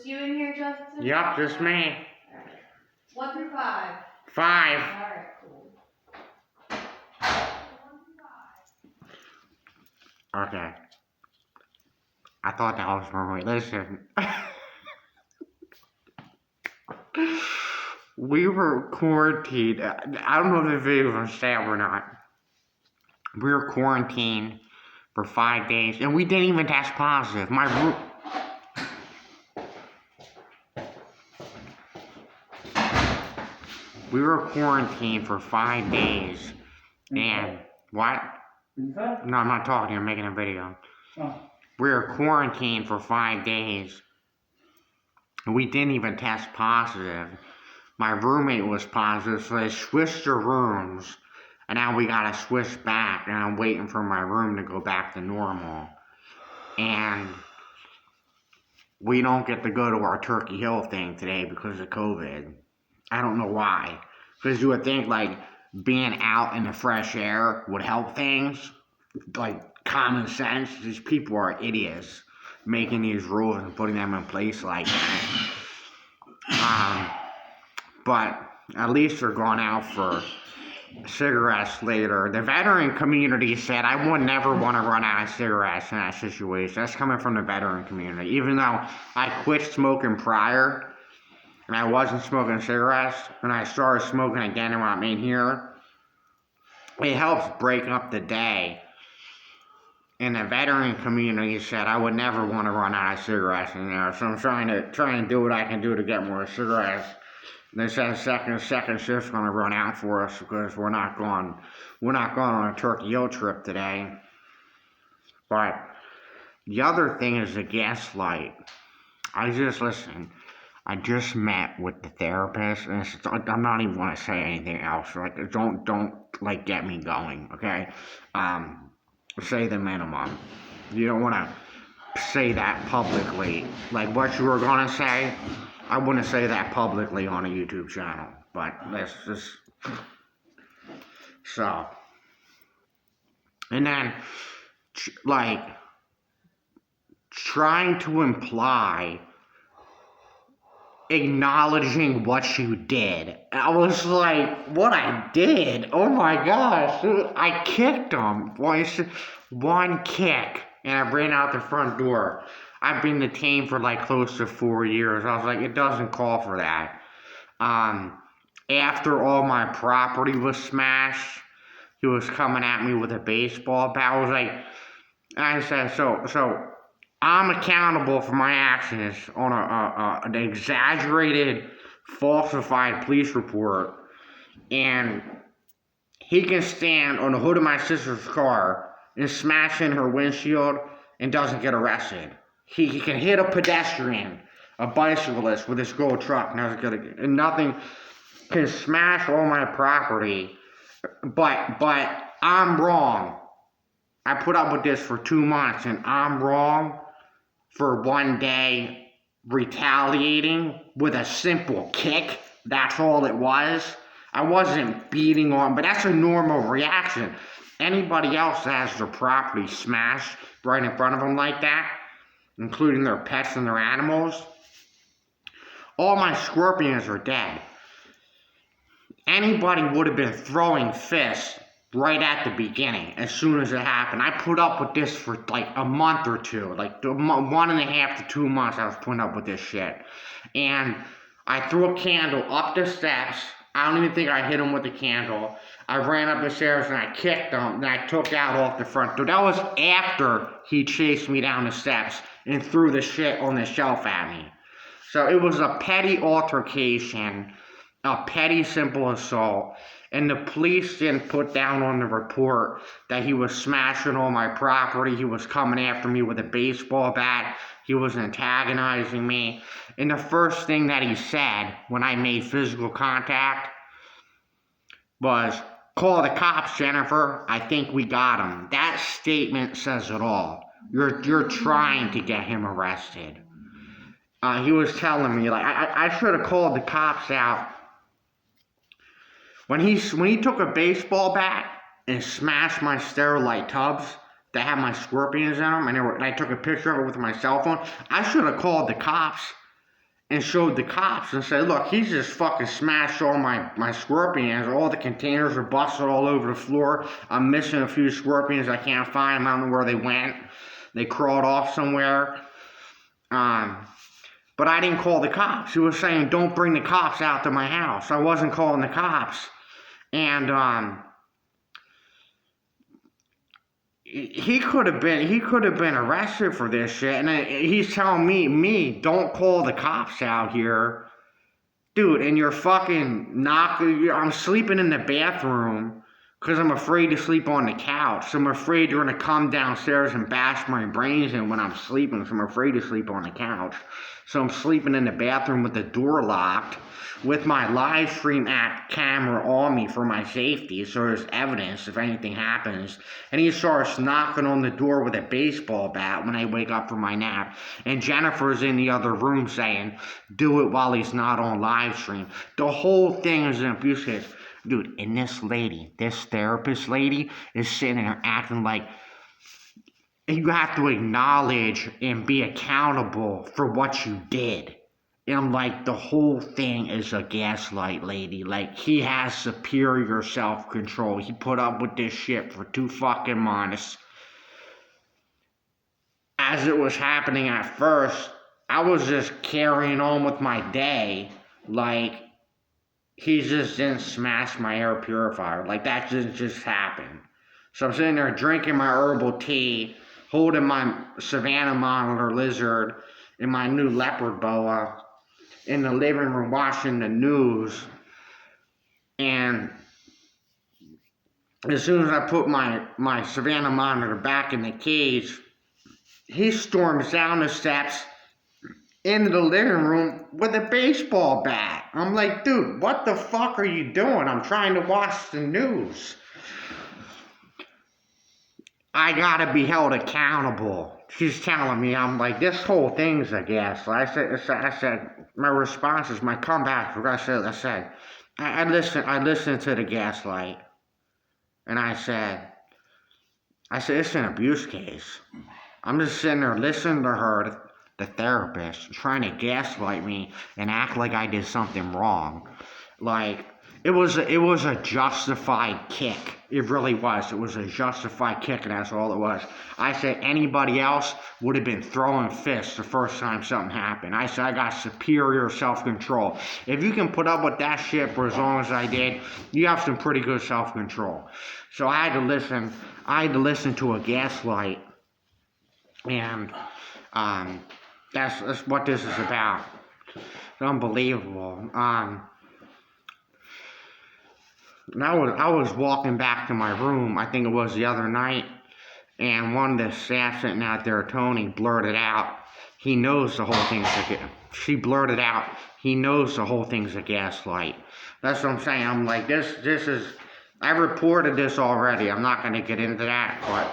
you in here, Justin? Yep, just me. Alright. 1 through 5. 5. Alright, cool. Okay. I thought that was for me. Listen. We were quarantined. I don't know if the video was on Snap or not. We were quarantined for 5 days, and we didn't even test positive. We were quarantined for 5 days, and what? No, I'm not talking. I'm making a video. Oh. We were quarantined for 5 days. We didn't even test positive. My roommate was positive, so they switched their rooms, and now we gotta switch back, and I'm waiting for my room to go back to normal. And we don't get to go to our Turkey Hill thing today because of COVID. I don't know why. Because you would think, like, being out in the fresh air would help things. Like, common sense. These people are idiots making these rules and putting them in place like that. But at least they're going out for cigarettes later. The veteran community said I would never want to run out of cigarettes in that situation. That's coming from the veteran community. Even though I quit smoking prior, and I wasn't smoking cigarettes, and I started smoking again when I'm in here, it helps break up the day. And the veteran community said I would never want to run out of cigarettes in there, so I'm trying to do what I can do to get more cigarettes. They said second shift's gonna run out for us because we're not going on a Turkey Hill trip today. But the other thing is the gaslight. I just met with the therapist, and I'm not even gonna say anything else. Like, don't like get me going, okay? Say the minimum. You don't want to say that publicly. Like what you were gonna say, I wouldn't say that publicly on a YouTube channel. But let's just so. And then, like, trying to imply acknowledging what you did. I was like, what I did? Oh my gosh. I kicked him. One kick. And I ran out the front door. I've been detained for like close to 4 years. I was like, it doesn't call for that. After all my property was smashed, he was coming at me with a baseball bat. I was like, I said, so I'm accountable for my actions on an exaggerated, falsified police report, and he can stand on the hood of my sister's car and smash in her windshield and doesn't get arrested. He can hit a pedestrian, a bicyclist with his gold truck, and nothing can smash all my property, but I'm wrong. I put up with this for 2 months, and I'm wrong for one day retaliating with a simple kick. That's all it was. I wasn't beating on, but that's a normal reaction. Anybody else that has their property smashed right in front of them like that, including their pets and their animals, all my scorpions are dead. Anybody would have been throwing fists right at the beginning, as soon as it happened. I put up with this for like a month or two, like 1.5 to 2 months I was putting up with this shit. And I threw a candle up the steps. I don't even think I hit him with the candle. I ran up the stairs and I kicked him, and I took out off the front door. That was after he chased me down the steps and threw the shit on the shelf at me. So it was a petty altercation, a petty simple assault. And the police didn't put down on the report that he was smashing all my property. He was coming after me with a baseball bat. He was antagonizing me. And the first thing that he said when I made physical contact was, "Call the cops, Jennifer. I think we got him." That statement says it all. You're trying to get him arrested. He was telling me, like, I should have called the cops out. When he took a baseball bat and smashed my Sterilite tubs that had my scorpions in them, and I took a picture of it with my cell phone, I should have called the cops. and showed the cops and said, look, he's just fucking smashed all my scorpions. All the containers are busted all over the floor. I'm missing a few scorpions. I can't find them. I don't know where they went. They crawled off somewhere. But I didn't call the cops. He was saying, don't bring the cops out to my house. I wasn't calling the cops. And he could have been arrested for this shit. And he's telling me, don't call the cops out here. Dude, and you're fucking I'm sleeping in the bathroom because I'm afraid to sleep on the couch. I'm afraid you're going to come downstairs and bash my brains in when I'm sleeping. So I'm afraid to sleep on the couch. So I'm sleeping in the bathroom with the door locked, with my live stream app camera on me for my safety, so there's evidence if anything happens. And he starts knocking on the door with a baseball bat when I wake up from my nap. And Jennifer's in the other room saying, do it while he's not on live stream. The whole thing is an abuse case. Dude, and this therapist lady, is sitting there acting like you have to acknowledge and be accountable for what you did. And I'm like, the whole thing is a gaslight, lady. Like, he has superior self-control. He put up with this shit for 2 fucking months. As it was happening at first, I was just carrying on with my day. Like, he just didn't smash my air purifier. Like, that just happened. So I'm sitting there drinking my herbal tea, holding my Savannah monitor lizard and my new leopard boa in the living room watching the news. And as soon as I put my Savannah monitor back in the cage, he storms down the steps into the living room with a baseball bat. I'm like, dude, what the fuck are you doing? I'm trying to watch the news. I gotta be held accountable. She's telling me, I'm like, this whole thing's a gaslight. I said, my response is, my comeback. I said, I listened to the gaslight, and I said, it's an abuse case. I'm just sitting there listening to her, the therapist, trying to gaslight me and act like I did something wrong. Like, it was a justified kick. It really was. It was a justified kick, and that's all it was. I said anybody else would have been throwing fists the first time something happened. I said I got superior self-control. If you can put up with that shit for as long as I did, you have some pretty good self-control. So I had to listen to a gaslight, and that's what this is about. It's unbelievable. And I was walking back to my room, I think it was the other night, and one of the staff sitting out there, Tony, blurted out, he knows the whole thing's she blurted out, he knows the whole thing's a gaslight. That's what I'm saying. I'm like, this is, I reported this already. I'm not going to get into that, but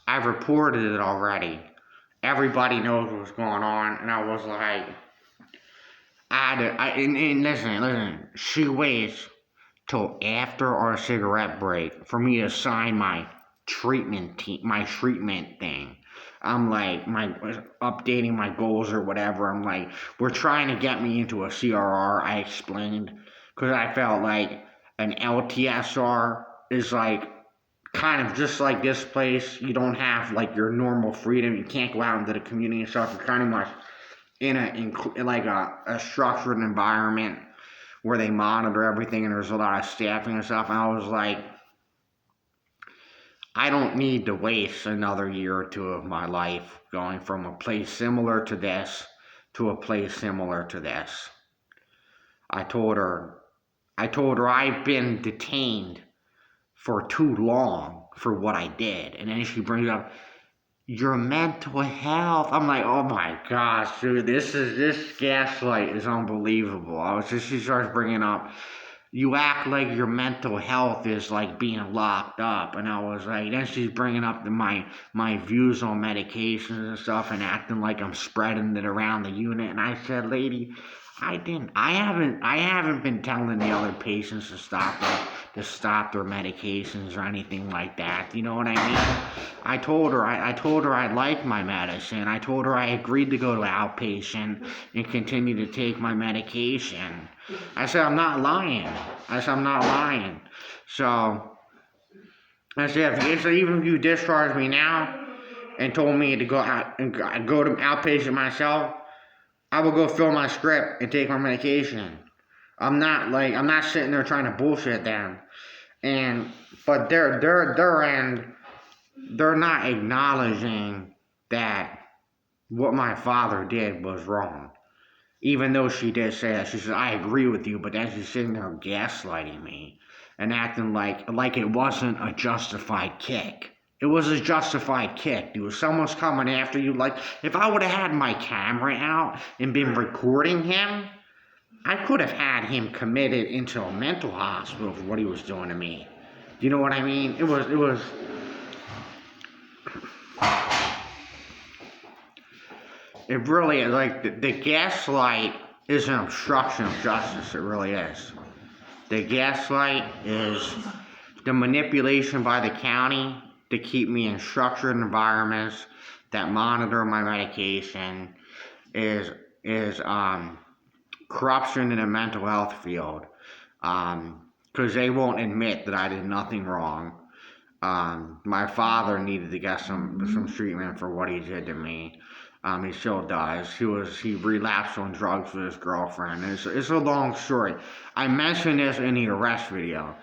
I've reported it already. Everybody knows what's going on, and I was like, listen, she waits till after our cigarette break for me to sign my treatment thing. I'm like, updating my goals or whatever. I'm like, we're trying to get me into a CRR, I explained, because I felt like an LTSR is like, kind of just like this place. You don't have like your normal freedom. You can't go out into the community and stuff. You're kind of much in a structured environment where they monitor everything, and there's a lot of staffing and stuff. And I was like, I don't need to waste another year or 2 of my life going from a place similar to this to a place similar to this. I told her I've been detained for too long for what I did. And then she brings up your mental health. I'm like, oh my gosh, dude, this gaslight is unbelievable. She starts bringing up, you act like your mental health is like being locked up. And I was like, then she's bringing up my views on medications and stuff and acting like I'm spreading it around the unit. And I said, lady, I didn't. I haven't been telling the other patients to stop their medications or anything like that. You know what I mean? I told her I liked my medicine. I told her I agreed to go to outpatient and continue to take my medication. I said I'm not lying. So I said even if you discharge me now and told me to go out and go to outpatient myself, I will go fill my script and take my medication. I'm not sitting there trying to bullshit them. But their end, they're not acknowledging that what my father did was wrong. Even though she did say that, she said, I agree with you, but then she's sitting there gaslighting me and acting like it wasn't a justified kick. It was a justified kick, dude. Someone's coming after you. Like, if I would have had my camera out and been recording him, I could have had him committed into a mental hospital for what he was doing to me. Do you know what I mean? It really is. Like, the gaslight is an obstruction of justice. It really is. The gaslight is the manipulation by the county to keep me in structured environments that monitor my medication, is corruption in the mental health field, because they won't admit that I did nothing wrong. My father needed to get some treatment for what he did to me. He still does. He relapsed on drugs with his girlfriend. It's a long story. I mentioned this in the arrest video.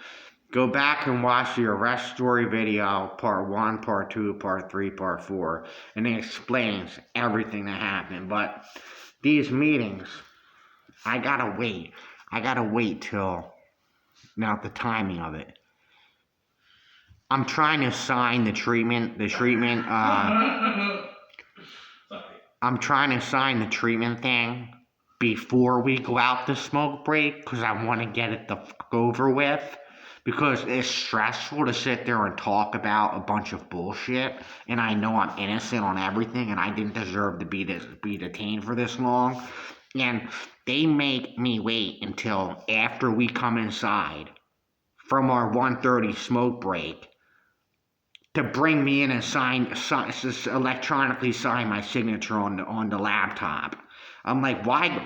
Go back and watch the arrest story video, part 1, part 2, part 3, part 4, and it explains everything that happened. But these meetings, I gotta wait till now the timing of it. I'm trying to sign the treatment I'm trying to sign the treatment thing before we go out to smoke break, because I want to get it the fuck over with. Because it's stressful to sit there and talk about a bunch of bullshit, and I know I'm innocent on everything, and I didn't deserve to be detained for this long. And they make me wait until after we come inside from our 1:30 smoke break to bring me in and electronically sign my signature on the laptop. I'm like, why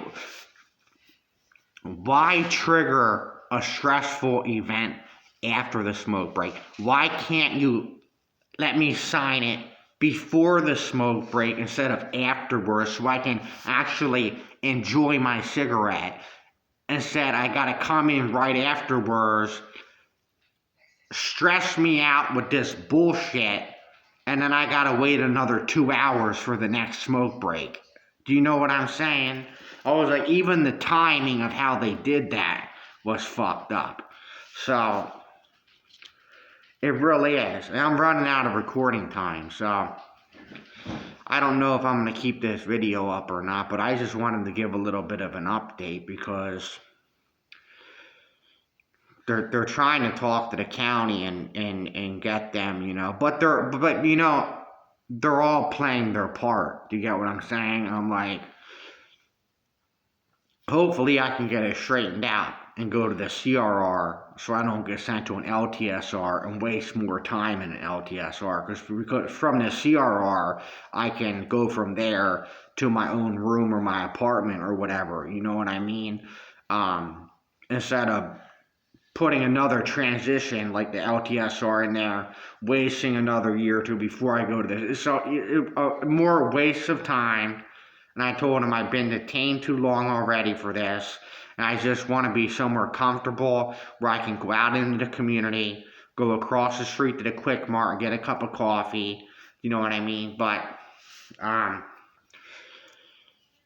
trigger a stressful event after the smoke break? Why can't you let me sign it before the smoke break instead of afterwards, so I can actually enjoy my cigarette? Instead, I gotta come in right afterwards, stress me out with this bullshit, and then I gotta wait another 2 hours for the next smoke break. Do you know what I'm saying? I was like, even the timing of how they did that was fucked up. So, it really is. And I'm running out of recording time, so I don't know if I'm going to keep this video up or not, but I just wanted to give a little bit of an update, because they're trying to talk to the county and get them, you know, but you know, they're all playing their part. Do you get what I'm saying? And I'm like, hopefully I can get it straightened out and go to the CRR so I don't get sent to an LTSR and waste more time in an LTSR. Because from the CRR, I can go from there to my own room or my apartment or whatever. You know what I mean? Instead of putting another transition like the LTSR in there, wasting another year or two before I go to this. So, more waste of time. And I told him I've been detained too long already for this, and I just want to be somewhere comfortable where I can go out into the community, go across the street to the Quick Mart and get a cup of coffee. You know what I mean? But,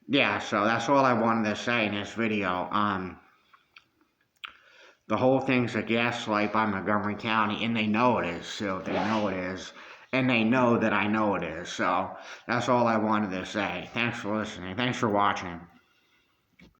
yeah, so that's all I wanted to say in this video. The whole thing's a gaslight by Montgomery County, and they know it is, so they know it is. And they know that I know it is. So that's all I wanted to say. Thanks for listening. Thanks for watching.